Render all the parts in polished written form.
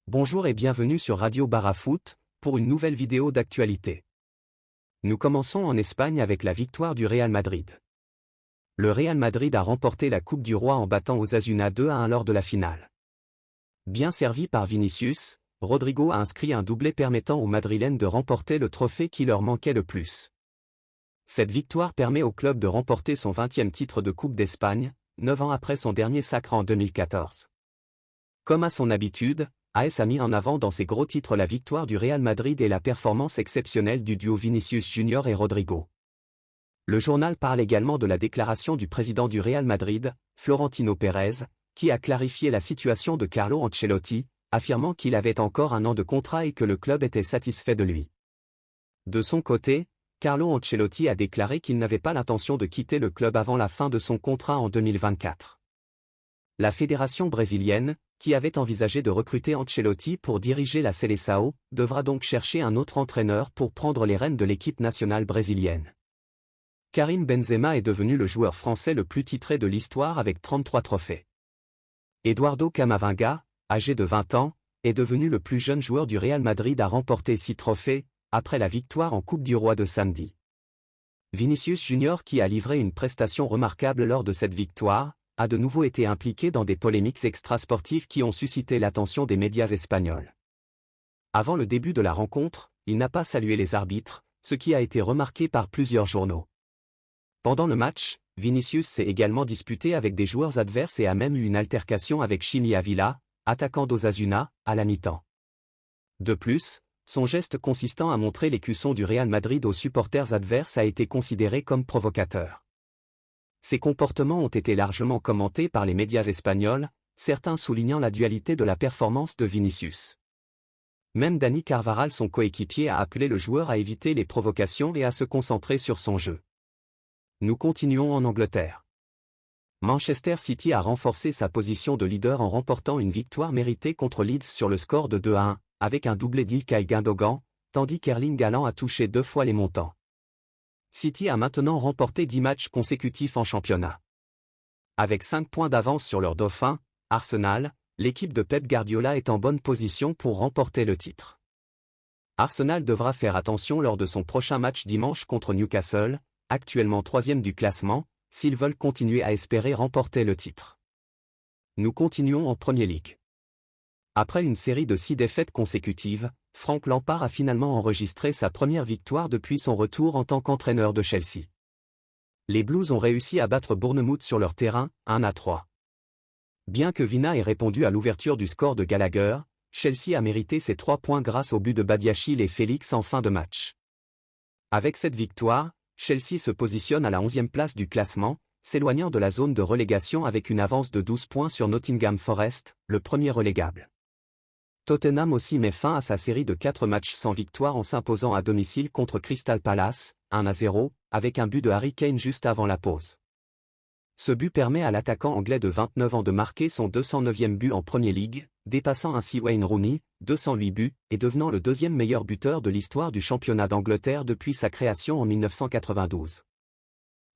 Bonjour et bienvenue sur Radio Barafoot, pour une nouvelle vidéo d'actualité. Nous commençons en Espagne avec la victoire du Real Madrid. Le Real Madrid a remporté la Coupe du Roi en battant Osasuna 2-1 lors de la finale. Bien servi par Vinicius, Rodrigo a inscrit un doublé permettant aux Madrilènes de remporter le trophée qui leur manquait le plus. Cette victoire permet au club de remporter son 20e titre de Coupe d'Espagne, 9 ans après son dernier sacre en 2014. Comme à son habitude, AS a mis en avant dans ses gros titres la victoire du Real Madrid et la performance exceptionnelle du duo Vinicius Junior et Rodrigo. Le journal parle également de la déclaration du président du Real Madrid, Florentino Pérez, qui a clarifié la situation de Carlo Ancelotti, affirmant qu'il avait encore un an de contrat et que le club était satisfait de lui. De son côté, Carlo Ancelotti a déclaré qu'il n'avait pas l'intention de quitter le club avant la fin de son contrat en 2024. La fédération brésilienne, qui avait envisagé de recruter Ancelotti pour diriger la Seleção, devra donc chercher un autre entraîneur pour prendre les rênes de l'équipe nationale brésilienne. Karim Benzema est devenu le joueur français le plus titré de l'histoire avec 33 trophées. Eduardo Camavinga, âgé de 20 ans, est devenu le plus jeune joueur du Real Madrid à remporter 6 trophées, après la victoire en Coupe du Roi de samedi. Vinicius Junior, qui a livré une prestation remarquable lors de cette victoire, a de nouveau été impliqué dans des polémiques extrasportives qui ont suscité l'attention des médias espagnols. Avant le début de la rencontre, il n'a pas salué les arbitres, ce qui a été remarqué par plusieurs journaux. Pendant le match, Vinicius s'est également disputé avec des joueurs adverses et a même eu une altercation avec Chimi Avila, attaquant d'Osasuna, à la mi-temps. De plus, son geste consistant à montrer l'écusson du Real Madrid aux supporters adverses a été considéré comme provocateur. Ces comportements ont été largement commentés par les médias espagnols, certains soulignant la dualité de la performance de Vinicius. Même Dani Carvajal, son coéquipier, a appelé le joueur à éviter les provocations et à se concentrer sur son jeu. Nous continuons en Angleterre. Manchester City a renforcé sa position de leader en remportant une victoire méritée contre Leeds sur le score de 2-1, avec un doublé d'Ilkay Gundogan, tandis qu'Erling Haaland a touché 2 fois les montants. City a maintenant remporté 10 matchs consécutifs en championnat. Avec 5 points d'avance sur leur dauphin, Arsenal, l'équipe de Pep Guardiola est en bonne position pour remporter le titre. Arsenal devra faire attention lors de son prochain match dimanche contre Newcastle, actuellement 3e du classement, s'ils veulent continuer à espérer remporter le titre. Nous continuons en Premier League. Après une série de 6 défaites consécutives, Frank Lampard a finalement enregistré sa première victoire depuis son retour en tant qu'entraîneur de Chelsea. Les Blues ont réussi à battre Bournemouth sur leur terrain, 1-3. Bien que Vina ait répondu à l'ouverture du score de Gallagher, Chelsea a mérité ses 3 points grâce au but de Badiachil et Félix en fin de match. Avec cette victoire, Chelsea se positionne à la 11e place du classement, s'éloignant de la zone de relégation avec une avance de 12 points sur Nottingham Forest, le premier relégable. Tottenham aussi met fin à sa série de 4 matchs sans victoire en s'imposant à domicile contre Crystal Palace, 1-0, avec un but de Harry Kane juste avant la pause. Ce but permet à l'attaquant anglais de 29 ans de marquer son 209e but en Premier League, dépassant ainsi Wayne Rooney, 208 buts, et devenant le 2e meilleur buteur de l'histoire du championnat d'Angleterre depuis sa création en 1992.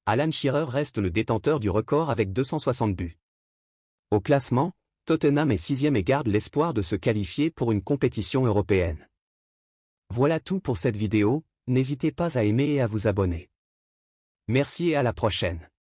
Alan Shearer reste le détenteur du record avec 260 buts. Au classement, Tottenham est 6e et garde l'espoir de se qualifier pour une compétition européenne. Voilà tout pour cette vidéo, n'hésitez pas à aimer et à vous abonner. Merci et à la prochaine.